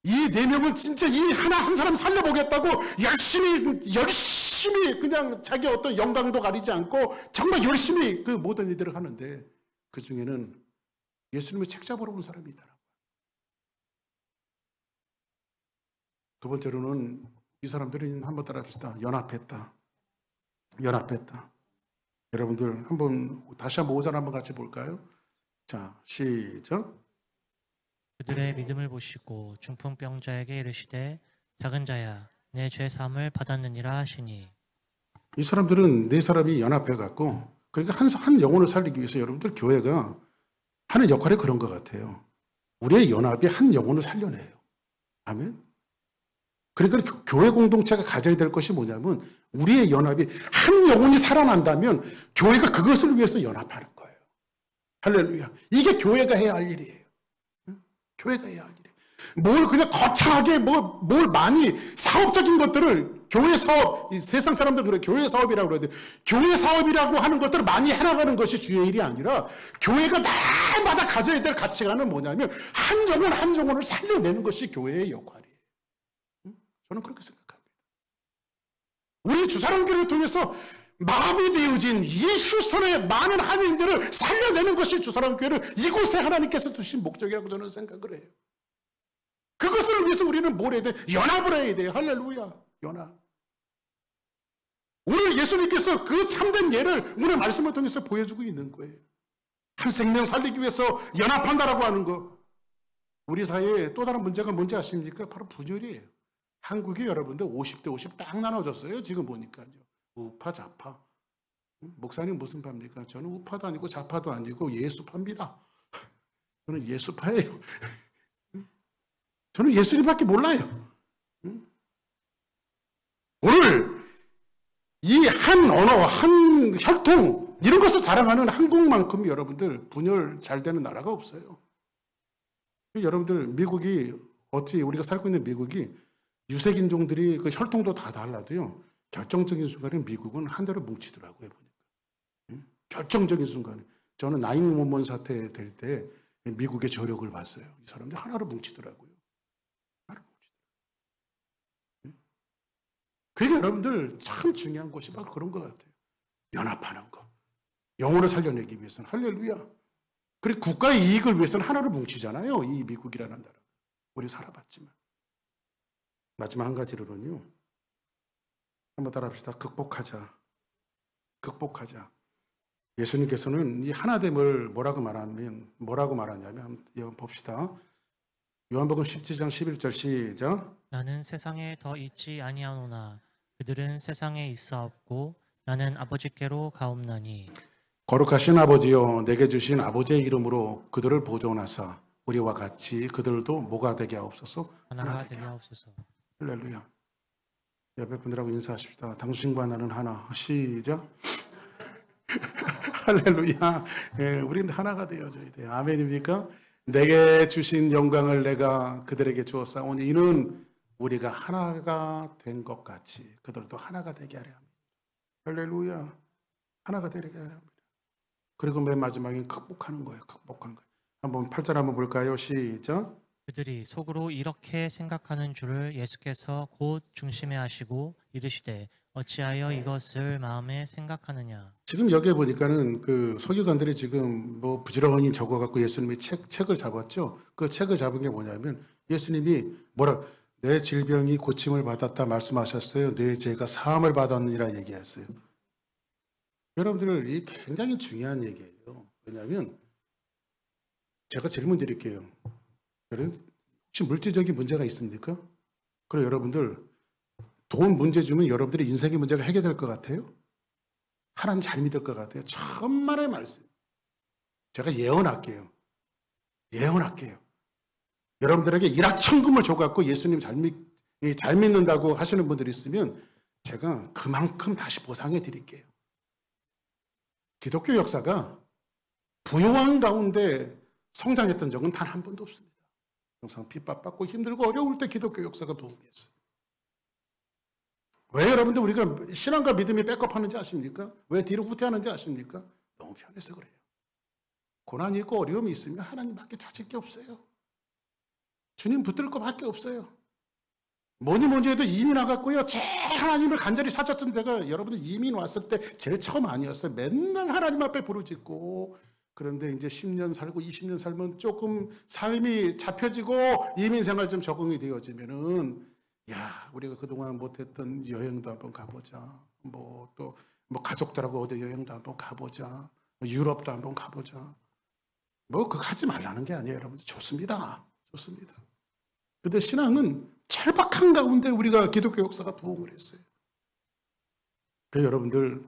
이 4명은 진짜 이 한 사람 살려보겠다고 열심히 그냥 자기 어떤 영광도 가리지 않고 정말 열심히 그 모든 일들을 하는데 그 중에는 예수님을 책 잡으러 온 사람이 있더라고요. 두 번째로는 이 사람들이 한번 따라합시다. 연합했다. 여러분들 다시 한번 5절 한번 같이 볼까요? 자, 시작. 그들의 믿음을 보시고 중풍병자에게 이르시되 작은 자야 내 죄 사함을 받았느니라 하시니. 이 사람들은 4사람이 연합해 갖고 그러니까 한 영혼을 살리기 위해서 여러분들 교회가 하는 역할이 그런 것 같아요. 우리의 연합이 한 영혼을 살려내요. 아멘. 그러니까 교회 공동체가 가져야 될 것이 뭐냐면 우리의 연합이 한 영혼이 살아난다면 교회가 그것을 위해서 연합하는 거예요. 할렐루야. 이게 교회가 해야 할 일이에요. 교회가 해야 할 일이에요. 뭘 그냥 거창하게 뭘 많이 사업적인 것들을 교회 사업, 세상 사람들 그래 교회 사업이라고 그래야 돼. 교회 사업이라고 하는 것들을 많이 해나가는 것이 주의 일이 아니라 교회가 날마다 가져야 될 가치관은 뭐냐면 한 영혼을 살려내는 것이 교회의 역할이에요. 저는 그렇게 생각합니다. 우리 주사랑교회를 통해서 마음이 되어진 이 휴스턴의 많은 한인들을 살려내는 것이 주사랑교회를 이곳에 하나님께서 두신 목적이라고 저는 생각을 해요. 그것을 위해서 우리는 뭘 해야 돼? 연합을 해야 돼요. 할렐루야. 연합. 오늘 예수님께서 그 참된 예를 오늘 말씀을 통해서 보여주고 있는 거예요. 한 생명 살리기 위해서 연합한다라고 하는 거. 우리 사회에 또 다른 문제가 뭔지 아십니까? 바로 분열이에요. 한국이 여러분들 50대 50 딱 나눠졌어요. 지금 보니까요. 우파, 좌파. 목사님 무슨 파입니까? 저는 우파도 아니고 좌파도 아니고 예수파입니다. 저는 예수파예요. 저는 예수님밖에 몰라요. 오늘 이 한 언어, 한 혈통 이런 것을 자랑하는 한국만큼 여러분들 분열 잘 되는 나라가 없어요. 여러분들 미국이 어떻게 우리가 살고 있는 미국이 유색인종들이 그 혈통도 다 달라도요. 결정적인 순간에 미국은 한 대로 뭉치더라고요. 보니까. 결정적인 순간에. 저는 9/11 사태 될 때 미국의 저력을 봤어요. 이 사람들이 하나로 뭉치더라고요. 하나로 뭉치더라고요. 그게 여러분들 참 중요한 것이 바로 그런 것 같아요. 연합하는 거. 영혼을 살려내기 위해서는 할렐루야. 그리고 국가의 이익을 위해서는 하나로 뭉치잖아요. 이 미국이라는 나라. 우리 살아봤지만. 마지막 한 가지로는요. 한번 따라합시다. 극복하자. 극복하자. 예수님께서는 이 하나됨을 뭐라고 말하냐면 봅시다. 요한복음 17장 11절 시작. 나는 세상에 더 있지 아니하노나 그들은 세상에 있어 없고 나는 아버지께로 가옵나니. 거룩하신 아버지여 내게 주신 아버지의 이름으로 그들을 보존하사 우리와 같이 그들도 뭐가 되게 하옵소서? 하나가 되게 하옵소서. 할렐루야. 옆에 분들하고 인사하십시다. 당신과 나는 하나. 시작. 할렐루야. 예, 우리는 하나가 되어져야 돼요. 아멘입니까? 내게 주신 영광을 내가 그들에게 주었사오니 이는 우리가 하나가 된 것 같이 그들도 하나가 되게 하려 합니다. 할렐루야. 하나가 되게 하려 합니다. 그리고 맨 마지막엔 극복하는 거예요. 극복한 거예요. 한번 8절 한번 볼까요? 시작. 그들이 속으로 이렇게 생각하는 줄을 예수께서 곧 중심에 하시고 이르시되 어찌하여 이것을 마음에 생각하느냐. 지금 여기에 보니까는 그 서기관들이 지금 뭐 부지런히 적어갖고 예수님이 책을 잡았죠. 그 책을 잡은 게 뭐냐면 예수님이 내 질병이 고침을 받았다 말씀하셨어요. 내 죄가 사함을 받았느니라 얘기했어요. 여러분들 이 굉장히 중요한 얘기예요. 왜냐하면 제가 질문 드릴게요. 여러분 혹시 물질적인 문제가 있습니까? 그럼 여러분들 돈 문제 주면 여러분들의 인생의 문제가 해결될 것 같아요? 하나님 잘 믿을 것 같아요? 천만의 말씀. 제가 예언할게요. 여러분들에게 일확천금을 줘갖고 예수님 잘 믿는다고 하시는 분들이 있으면 제가 그만큼 다시 보상해 드릴게요. 기독교 역사가 부요한 가운데 성장했던 적은 단 한 번도 없습니다. 항상 핍박받고 힘들고 어려울 때 기독교 역사가 부흥했어요. 왜 여러분들 우리가 신앙과 믿음이 백업하는지 아십니까? 왜 뒤로 후퇴하는지 아십니까? 너무 편해서 그래요. 고난이 있고 어려움이 있으면 하나님밖에 찾을 게 없어요. 주님 붙들 것밖에 없어요. 뭐니 해도 이민 와갔고요. 제일 하나님을 간절히 찾았던 데가 여러분들 이민 왔을 때 제일 처음 아니었어요. 맨날 하나님 앞에 부르짖고 그런데 이제 10년 살고 20년 살면 조금 삶이 잡혀지고 이민 생활 좀 적응이 되어지면은 우리가 그동안 못했던 여행도 한번 가보자. 뭐 가족들하고 어디 여행도 한번 가보자. 유럽도 한번 가보자. 그거 하지 말라는 게 아니에요, 여러분. 좋습니다. 근데 신앙은 절박한 가운데 우리가 기독교 역사가 부흥을 했어요. 그래서 여러분들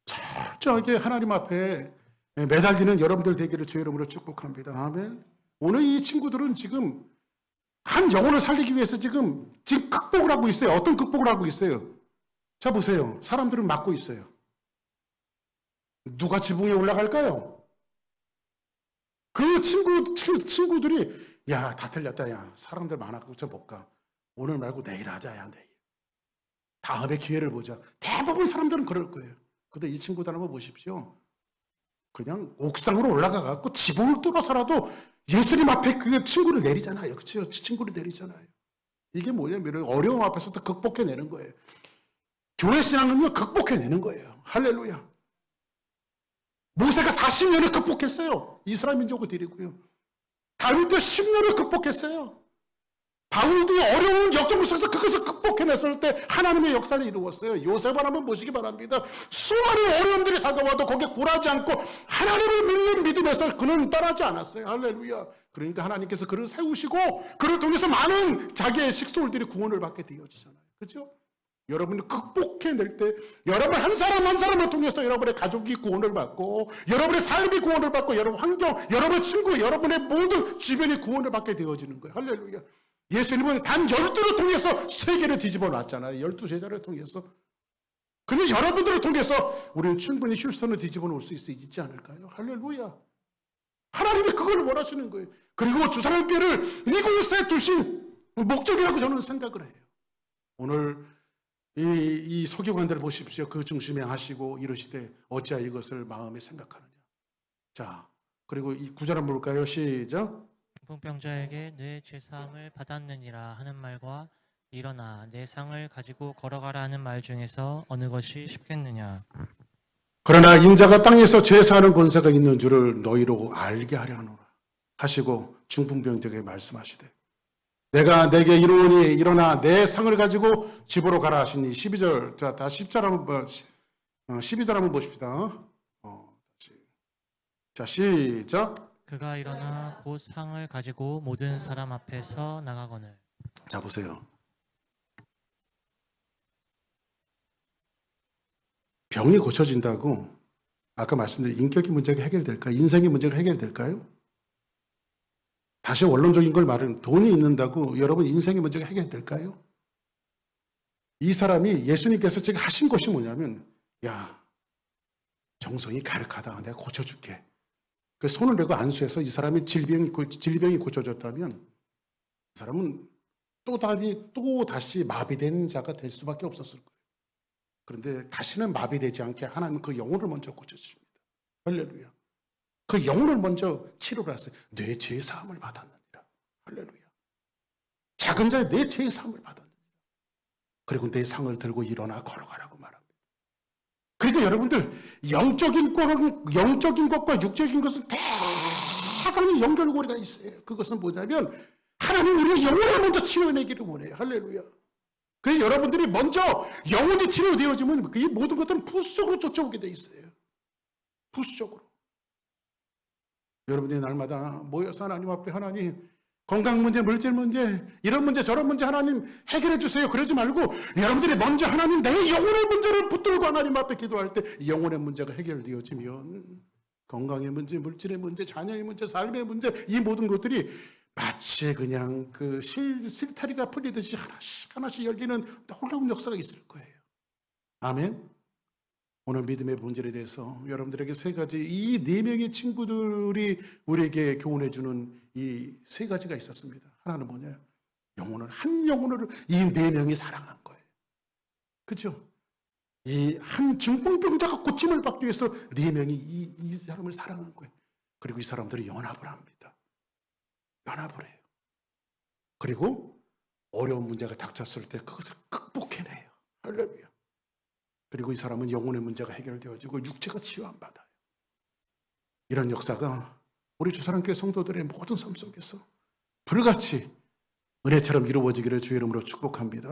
철저하게 하나님 앞에 매달리는 여러분들 되기를 주의 이름으로 축복합니다. 아멘. 오늘 이 친구들은 지금 한 영혼을 살리기 위해서 지금 극복을 하고 있어요. 어떤 극복을 하고 있어요? 자 보세요. 사람들은 막고 있어요. 누가 지붕에 올라갈까요? 그 친구들이 다 틀렸다. 사람들 많아가지고 저 못 가. 오늘 말고 내일 하자. 내일. 다음에 기회를 보자. 대부분 사람들은 그럴 거예요. 근데 이 친구들 한번 보십시오. 그냥 옥상으로 올라가갖고 지붕을 뚫어서라도 예수님 앞에 그 친구를 내리잖아요. 그렇죠? 친구를 내리잖아요. 이게 뭐냐면 어려움 앞에서 다 극복해내는 거예요. 교회 신앙은요 극복해내는 거예요. 할렐루야. 모세가 40년을 극복했어요. 이스라엘 민족을 데리고요. 다윗도 10년을 극복했어요. 바울도 어려운 역경을 속에서 그것을 극복해냈을 때 하나님의 역사를 이루었어요. 요셉을 한번 보시기 바랍니다. 수많은 어려움들이 다가와도 거기에 굴하지 않고 하나님을 믿는 믿음에서 그는 떠나지 않았어요. 할렐루야. 그러니까 하나님께서 그를 세우시고 그를 통해서 많은 자기의 식솔들이 구원을 받게 되어지잖아요. 그렇죠? 여러분이 극복해낼 때 여러분 한 사람 한 사람을 통해서 여러분의 가족이 구원을 받고 여러분의 삶이 구원을 받고 여러분 환경, 여러분의 친구, 여러분의 모든 주변이 구원을 받게 되어지는 거예요. 할렐루야. 예수님은 단 12를 통해서 세계를 뒤집어 놨잖아요. 12제자를 통해서. 근데 여러분들을 통해서 우리는 충분히 휴스턴을 뒤집어 놓을 수 있지 않을까요? 할렐루야. 하나님이 그걸 원하시는 거예요. 그리고 주사랑교회를 이곳에 두신 목적이라고 저는 생각을 해요. 오늘 이 서기관들을 보십시오. 그 중심에 하시고 이러시되 어찌하여 이것을 마음에 생각하느냐. 자, 그리고 이 구절 한번 볼까요? 시작. 중풍병자에게 내 죄사함을 받았느니라 하는 말과 일어나 내 상을 가지고 걸어가라 하는 말 중에서 어느 것이 쉽겠느냐. 그러나 인자가 땅에서 죄사하는 권세가 있는 줄을 너희로 알게 하려 하노라 하시고 중풍병자에게 말씀하시되 내가 내게 이르노니 일어나 내 상을 가지고 집으로 가라 하시니 12절. 자, 다 10절 한번 12절 한번 보십시다. 자, 시작. 그가 일어나 곧 상을 가지고 모든 사람 앞에서 나가거늘. 자, 보세요. 병이 고쳐진다고 아까 말씀드린 인격의 문제가 해결될까요? 인생의 문제가 해결될까요? 다시 원론적인 걸 말하면 돈이 있는다고 여러분 인생의 문제가 해결될까요? 이 사람이 예수님께서 지금 하신 것이 뭐냐면 야, 정성이 가득하다. 내가 고쳐줄게. 그 손을 내고 안수해서 이 사람이 질병이 고쳐졌다면 이 사람은 또 다시 마비된 자가 될 수밖에 없었을 거예요. 그런데 다시는 마비되지 않게 하나님은 그 영혼을 먼저 고쳐주십니다. 할렐루야. 그 영혼을 먼저 치료를 하세요. 내 죄사함을 받았느니라. 할렐루야. 작은 자의 내 죄사함을 받았느니라. 그리고 내 상을 들고 일어나 걸어가라고 말합니다. 그러니까 여러분들 영적인 것과 육적인 것은 대단히 연결고리가 있어요. 그것은 뭐냐면 하나님 우리의 영혼을 먼저 치료해내기를 원해요. 할렐루야. 그래서 여러분들이 먼저 영혼이 치료되어지면 이 모든 것들은 부수적으로 쫓아오게 돼 있어요. 부수적으로. 여러분들이 날마다 모여서 하나님 앞에 하나님 건강 문제, 물질 문제, 이런 문제 저런 문제 하나님 해결해 주세요. 그러지 말고 여러분들이 먼저 하나님 내 영혼의 문제를 붙들고 하나님 앞에 기도할 때 영혼의 문제가 해결되어지면 건강의 문제, 물질의 문제, 자녀의 문제, 삶의 문제 이 모든 것들이 마치 그냥 그 실타리가 풀리듯이 하나씩 열리는 놀라운 역사가 있을 거예요. 아멘. 오늘 믿음의 본질에 대해서 여러분들에게 세 가지 이 네 명의 친구들이 우리에게 교훈해 주는 이 세 가지가 있었습니다. 하나는 뭐냐? 한 영혼을 이 네 명이 사랑한 거예요. 그렇죠? 이 한 중풍병자가 고침을 받기 위해서 네 명이 이 사람을 사랑한 거예요. 그리고 이 사람들이 연합을 합니다. 연합을 해요. 그리고 어려운 문제가 닥쳤을 때 그것을 극복해내요. 할렐루야. 그리고 이 사람은 영혼의 문제가 해결되어지고 육체가 치유 안 받아요. 이런 역사가 우리 주사랑교회 성도들의 모든 삶 속에서 불같이 은혜처럼 이루어지기를 주의 이름으로 축복합니다.